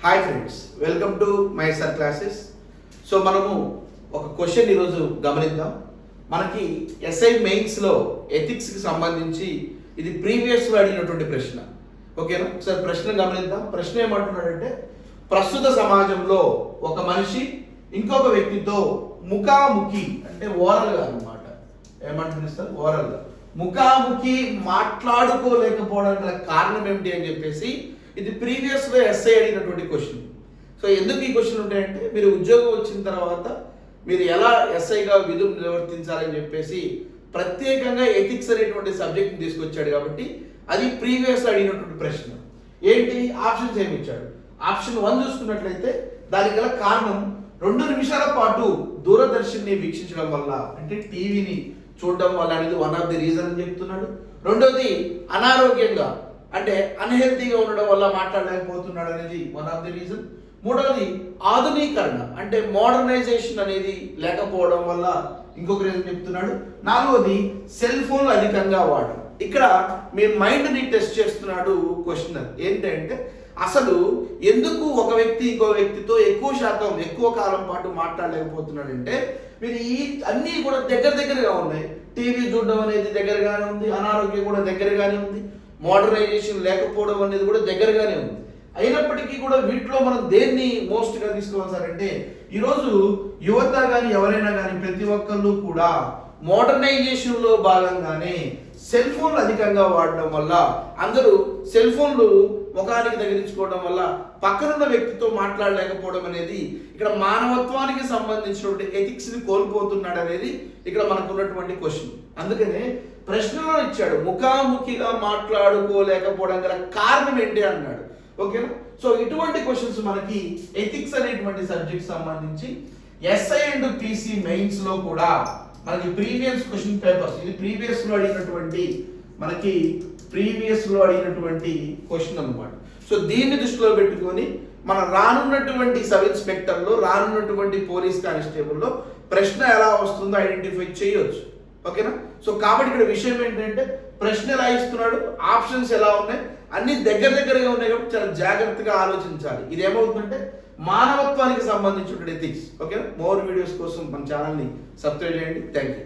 Hi friends, welcome to my sir classes. So మనము ఒక question ఈరోజు గమనిద్దాం. మనకి ఎస్ఐ మెయిన్స్లో ఎథిక్స్కి సంబంధించి ఇది ప్రీవియస్లో అడిగినటువంటి ప్రశ్న. ఓకేనా? ఒకసారి ప్రశ్న గమనిద్దాం. ప్రశ్న ఏమంటున్నాడంటే, ప్రస్తుత సమాజంలో ఒక మనిషి ఇంకొక వ్యక్తితో ముఖాముఖి అంటే ఓరల్గా అనమాట, ఏమంటున్నారు ఓరల్గా ముఖాముఖి మాట్లాడుకోలేకపోవడానికి గల కారణం ఏమిటి అని చెప్పేసి ఇది ప్రీవియస్లో ఎస్ఐ అడిగినటువంటి క్వశ్చన్. సో ఎందుకు ఈ క్వశ్చన్ ఉంటాయంటే, మీరు ఉద్యోగం వచ్చిన తర్వాత మీరు ఎలా ఎస్ఐగా విధులు నిర్వర్తించాలని చెప్పేసి ప్రత్యేకంగా ఎథిక్స్ అనేటువంటి సబ్జెక్ట్ని తీసుకొచ్చాడు కాబట్టి అది ప్రీవియస్ అడిగినటువంటి ప్రశ్న. ఏంటి ఆప్షన్స్ ఏమి ఇచ్చాడు? ఆప్షన్ 1 చూసుకున్నట్లయితే దానికి గల కారణం 2 నిమిషాల పాటు దూరదర్శన్ని వీక్షించడం వల్ల, అంటే టీవీని చూడడం వల్ల అనేది వన్ ఆఫ్ ది రీజన్ అని చెప్తున్నాడు. రెండోది అనారోగ్యంగా అంటే అన్హెల్తీగా ఉండడం వల్ల మాట్లాడలేకపోతున్నాడు అనేది వన్ ఆఫ్ ది రీజన్. మూడవది ఆధునీకరణ అంటే మోడర్నైజేషన్ అనేది లేకపోవడం వల్ల ఇంకొక రీజన్ చెప్తున్నాడు. నాలుగవది సెల్ ఫోన్లు అధికంగా వాడడం. ఇక్కడ మీ మైండ్ని టెస్ట్ చేస్తున్నాడు క్వశ్చనర్. ఏంటంటే అసలు ఎందుకు ఒక వ్యక్తి ఇంకో వ్యక్తితో ఎక్కువ కాలం పాటు మాట్లాడలేకపోతున్నాడంటే, మీరు ఈ అన్నీ కూడా దగ్గరగా ఉన్నాయి. టీవీ చూడడం అనేది దగ్గరగానే ఉంది, అనారోగ్యం కూడా దగ్గరగానే ఉంది, మోడర్నైజేషన్ లేకపోవడం అనేది కూడా దగ్గరగానే ఉంది. అయినప్పటికీ కూడా వీటిలో మనం దేన్ని మోస్ట్గా తీసుకోవాలి సార్ అంటే, ఈరోజు యువత కానీ ఎవరైనా కానీ ప్రతి ఒక్కళ్ళు కూడా మోడర్నైజేషన్లో భాగంగానే సెల్ ఫోన్లు అధికంగా వాడడం వల్ల, అందరూ సెల్ ఫోన్లు ముఖానికి తగిలించుకోవడం వల్ల పక్కనున్న వ్యక్తితో మాట్లాడలేకపోవడం అనేది ఇక్కడ మానవత్వానికి సంబంధించినటువంటి ఎథిక్స్ని కోల్పోతున్నాడు అనేది ఇక్కడ మనకు ఉన్నటువంటి క్వశ్చన్. అందుకనే ప్రశ్నలో ఇచ్చాడు, ముఖాముఖిగా మాట్లాడుకోలేకపోవడం గల కారణం ఏంటి అన్నాడు. ఓకేనా? సో ఇటువంటి క్వశ్చన్స్ మనకి ఎథిక్స్ అనేటువంటి సబ్జెక్ట్ సంబంధించి ఎస్ఐ అండ్ పీసీ మెయిన్స్ లో కూడా మనకి ప్రీవియస్ క్వశ్చన్ పేపర్స్, ఇది ప్రీవియస్ లో అడిగినటువంటి క్వశ్చన్ అన్నమాట. సో దీన్ని దృష్టిలో పెట్టుకొని మన రానున్నటువంటి సబ్ ఇన్స్పెక్టర్లో, రానున్నటువంటి పోలీస్ కానిస్టేబుల్లో ప్రశ్న ఎలా వస్తుందో ఐడెంటిఫై చేయొచ్చు. ఓకేనా? సో కాబట్టి ఇక్కడ విషయం ఏంటంటే, ప్రశ్న ఎలా ఇస్తున్నాడు, ఆప్షన్స్ ఎలా ఉన్నాయి, అన్ని దగ్గరగా ఉన్నాయి కాబట్టి చాలా జాగ్రత్తగా ఆలోచించాలి. ఇది ఏమవుతుందంటే మానవత్వానికి సంబంధించిన ఎథిక్స్. ఓకేనా? మోర్ వీడియోస్ కోసం మన ఛానల్ని సబ్స్క్రైబ్ చేయండి. Thank you.